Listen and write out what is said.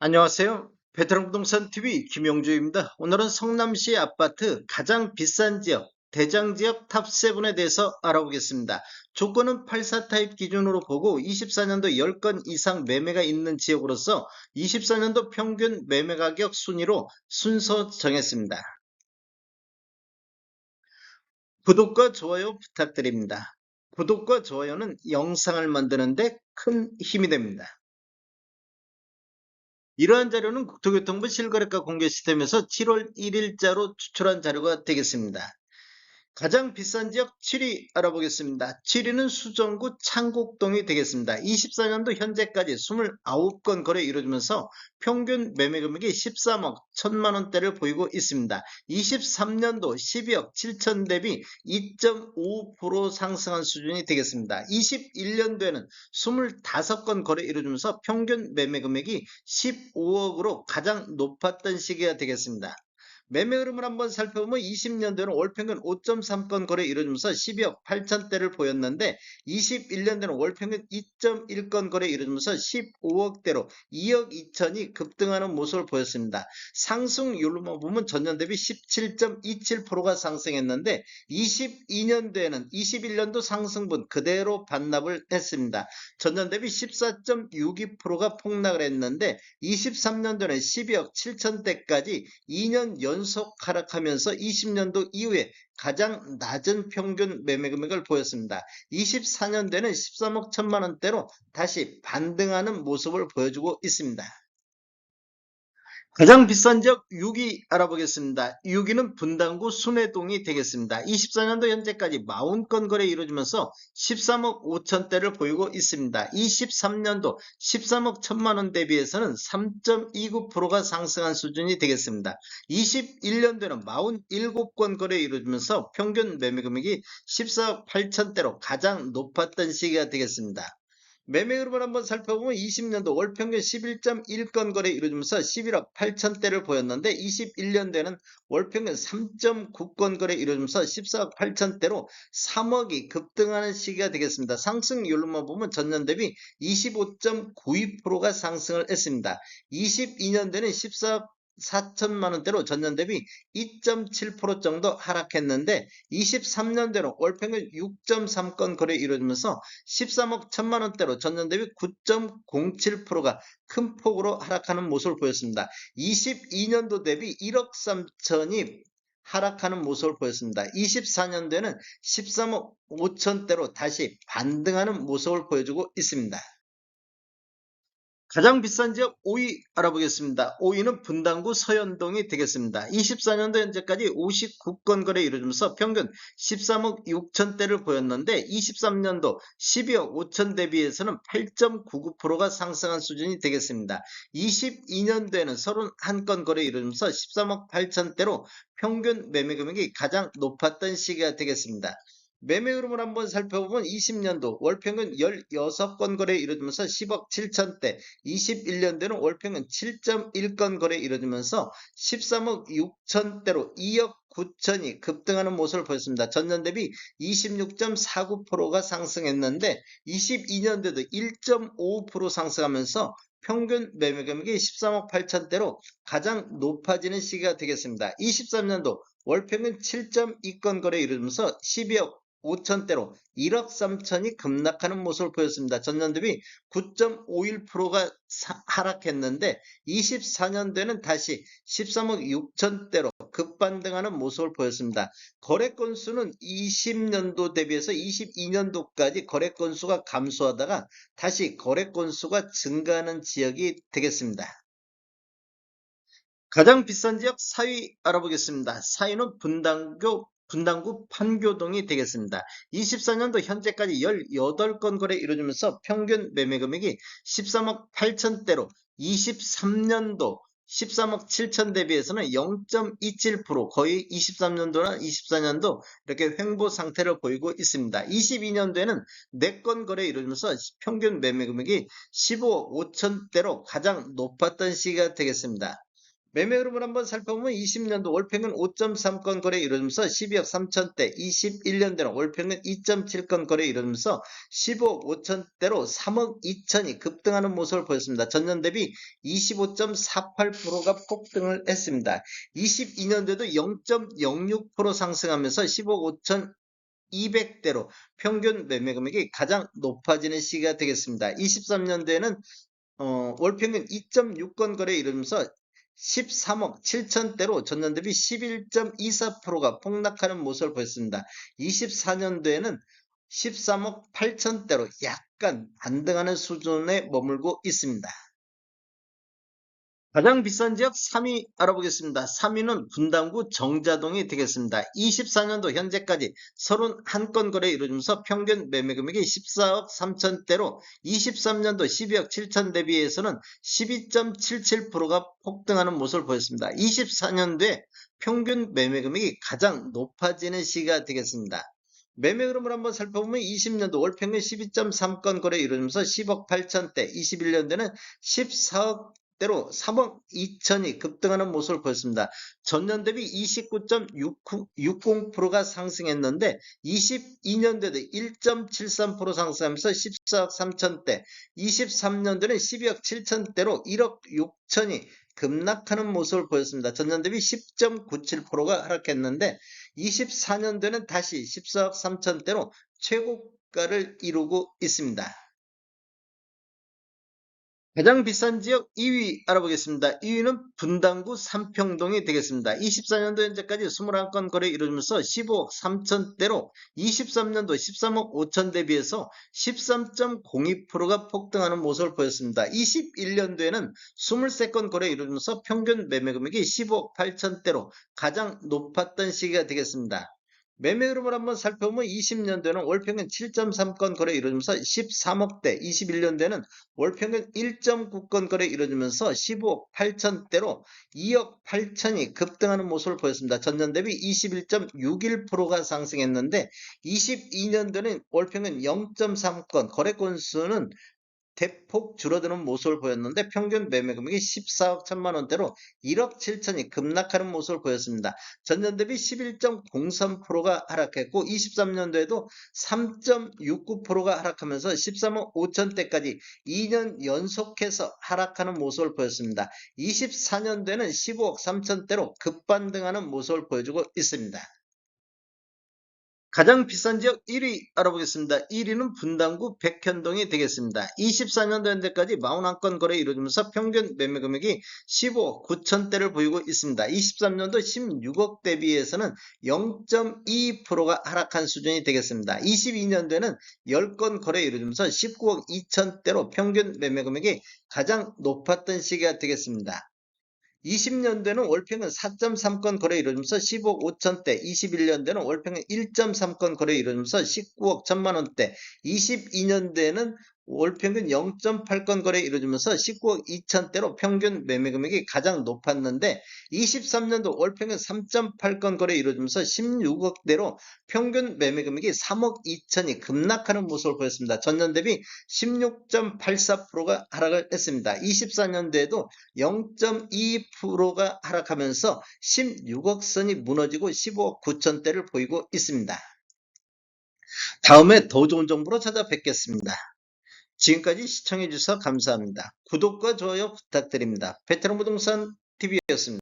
안녕하세요. 베테랑 부동산 TV 김용주입니다. 오늘은 성남시 아파트 가장 비싼 지역, 대장 지역 탑7에 대해서 알아보겠습니다. 조건은 84 타입 기준으로 보고 24년도 10건 이상 매매가 있는 지역으로서 24년도 평균 매매 가격 순위로 순서 정했습니다. 구독과 좋아요 부탁드립니다. 구독과 좋아요는 영상을 만드는데 큰 힘이 됩니다. 이러한 자료는 국토교통부 실거래가 공개 시스템에서 7월 1일자로 추출한 자료가 되겠습니다. 가장 비싼 지역 7위 알아보겠습니다. 7위는 수정구 창곡동이 되겠습니다. 24년도 현재까지 29건 거래 이루어지면서 평균 매매 금액이 13억 1천만 원대를 보이고 있습니다. 23년도 12억 7천 대비 2.5% 상승한 수준이 되겠습니다. 21년도에는 25건 거래 이루어지면서 평균 매매 금액이 15억으로 가장 높았던 시기가 되겠습니다. 매매 흐름을 한번 살펴보면 20년도에는 월평균 5.3건 거래 이루어지면서 12억 8천대를 보였는데 21년도에는 월평균 2.1건 거래 이루어지면서 15억대로 2억 2천이 급등하는 모습을 보였습니다. 상승률로만 보면 전년 대비 17.27%가 상승했는데 22년도에는 21년도 상승분 그대로 반납을 했습니다. 전년 대비 14.62%가 폭락을 했는데 23년도에는 12억 7천대까지 2년 연속 하락하면서 20년도 이후에 가장 낮은 평균 매매 금액을 보였습니다. 24년도에는 13억 1천만 원대로 다시 반등하는 모습을 보여주고 있습니다. 가장 비싼 지역 6위 알아보겠습니다. 6위는 분당구 순회동이 되겠습니다. 24년도 현재까지 40건 거래 이루어지면서 13억 5천대를 보이고 있습니다. 23년도 13억 1천만 원 대비해서는 3.29%가 상승한 수준이 되겠습니다. 21년도에는 47건 거래 이루어지면서 평균 매매 금액이 14억 8천대로 가장 높았던 시기가 되겠습니다. 매매 흐름을 한번 살펴보면 20년도 월 평균 11.1건 거래 이루어지면서 11억 8천대를 보였는데 21년도에는 월 평균 3.9건 거래 이루어지면서 14억 8천대로 3억이 급등하는 시기가 되겠습니다. 상승률로만 보면 전년 대비 25.92%가 상승을 했습니다. 22년도에는 14억 4천만 원대로 전년 대비 2.7% 정도 하락했는데 23년대로 월평균 6.3건 거래 이루어지면서 13억 1천만 원대로 전년 대비 9.07%가 큰 폭으로 하락하는 모습을 보였습니다. 22년도 대비 1억 3천이 하락하는 모습을 보였습니다. 24년도에는 13억 5천대로 다시 반등하는 모습을 보여주고 있습니다. 가장 비싼 지역 5위 알아보겠습니다. 5위는 분당구 서현동이 되겠습니다. 24년도 현재까지 59건 거래 이루어지면서 평균 13억 6천대를 보였는데 23년도 12억 5천 대비해서는 8.99%가 상승한 수준이 되겠습니다. 22년도에는 31건 거래 이루어지면서 13억 8천대로 평균 매매 금액이 가장 높았던 시기가 되겠습니다. 매매 흐름을 한번 살펴보면 20년도 월평균 16건 거래 이루어지면서 10억 7천대, 21년도에는 월평균 7.1건 거래 이루어지면서 13억 6천대로 2억 9천이 급등하는 모습을 보였습니다. 전년 대비 26.49%가 상승했는데 22년도에도 1.5% 상승하면서 평균 매매 금액이 13억 8천대로 가장 높아지는 시기가 되겠습니다. 23년도 월평균 7.2건 거래 이루어지면서 12억 5천대로 1억 3천이 급락하는 모습을 보였습니다. 전년 대비 9.51%가 하락했는데 24년도에는 다시 13억 6천대로 급반등하는 모습을 보였습니다. 거래 건수는 20년도 대비해서 22년도까지 거래 건수가 감소하다가 다시 거래 건수가 증가하는 지역이 되겠습니다. 가장 비싼 지역 4위 알아보겠습니다. 4위는 분당구 판교동이 되겠습니다. 24년도 현재까지 18건 거래 이루어지면서 평균 매매 금액이 13억 8천대로 23년도 13억 7천 대비해서는 0.27% 거의 23년도나 24년도 이렇게 횡보 상태를 보이고 있습니다. 22년도에는 4건 거래 이루어지면서 평균 매매 금액이 15억 5천대로 가장 높았던 시기가 되겠습니다. 매매 흐름을 한번 살펴보면 20년도 월평균 5.3건 거래 이루어지면서 12억 3천대, 21년대는 월평균 2.7건 거래 이루어지면서 15억 5천대로 3억 2천이 급등하는 모습을 보였습니다. 전년 대비 25.48%가 폭등을 했습니다. 22년도에도 0.06% 상승하면서 15억 5천 200대로 평균 매매 금액이 가장 높아지는 시기가 되겠습니다. 23년도에는 월평균 2.6건 거래 이루면서 13억 7천대로 전년 대비 11.24%가 폭락하는 모습을 보였습니다. 24년도에는 13억 8천대로 약간 반등하는 수준에 머물고 있습니다. 가장 비싼 지역 3위 알아보겠습니다. 3위는 분당구 정자동이 되겠습니다. 24년도 현재까지 31건 거래 이루어지면서 평균 매매 금액이 14억 3천대로 23년도 12억 7천 대비해서는 12.77%가 폭등하는 모습을 보였습니다. 24년도에 평균 매매 금액이 가장 높아지는 시기가 되겠습니다. 매매 흐름을 한번 살펴보면 20년도 월평균 12.3건 거래 이루어지면서 10억 8천대, 21년도에는 14억 대로 3억 2천이 급등하는 모습을 보였습니다. 전년 대비 29.60%가 상승했는데 22년도에도 1.73% 상승하면서 14억 3천대, 23년도에는 12억 7천대로 1억 6천이 급락하는 모습을 보였습니다. 전년 대비 10.97%가 하락했는데 24년도에는 다시 14억 3천대로 최고가를 이루고 있습니다. 가장 비싼 지역 2위 알아보겠습니다. 2위는 분당구 삼평동이 되겠습니다. 24년도 현재까지 21건 거래 이루어지면서 15억 3천대로 23년도 13억 5천 대비해서 13.02%가 폭등하는 모습을 보였습니다. 21년도에는 23건 거래 이루어지면서 평균 매매 금액이 15억 8천대로 가장 높았던 시기가 되겠습니다. 매매 흐름을 한번 살펴보면 20년도에는 월평균 7.3건 거래 이루어지면서 13억대, 21년도에는 월평균 1.9건 거래 이루어지면서 15억 8천대로 2억 8천이 급등하는 모습을 보였습니다. 전년 대비 21.61%가 상승했는데 22년도에는 월평균 0.3건, 거래 건수는 대폭 줄어드는 모습을 보였는데 평균 매매 금액이 14억 1천만 원대로 1억 7천이 급락하는 모습을 보였습니다. 전년 대비 11.03%가 하락했고 23년도에도 3.69%가 하락하면서 13억 5천대까지 2년 연속해서 하락하는 모습을 보였습니다. 24년도에는 15억 3천대로 급반등하는 모습을 보여주고 있습니다. 가장 비싼 지역 1위 알아보겠습니다. 1위는 분당구 백현동이 되겠습니다. 24년도 현재까지 41건 거래 이루어지면서 평균 매매 금액이 15억 9천대를 보이고 있습니다. 23년도 16억 대비해서는 0.22%가 하락한 수준이 되겠습니다. 22년도에는 10건 거래 이루어지면서 19억 2천대로 평균 매매 금액이 가장 높았던 시기가 되겠습니다. 20년대는 월평균 4.3건 거래 이루어지면서 15억 5천대, 21년대는 월평균 1.3건 거래 이루어지면서 19억 1천만 원대, 22년대에는 월평균 0.8건 거래 이루어지면서 19억 2천대로 평균 매매 금액이 가장 높았는데 23년도 월평균 3.8건 거래 이루어지면서 16억대로 평균 매매 금액이 3억 2천이 급락하는 모습을 보였습니다. 전년 대비 16.84%가 하락을 했습니다. 24년도에도 0.2%가 하락하면서 16억 선이 무너지고 15억 9천대를 보이고 있습니다. 다음에 더 좋은 정보로 찾아뵙겠습니다. 지금까지 시청해주셔서 감사합니다. 구독과 좋아요 부탁드립니다. 베테랑 부동산 TV였습니다.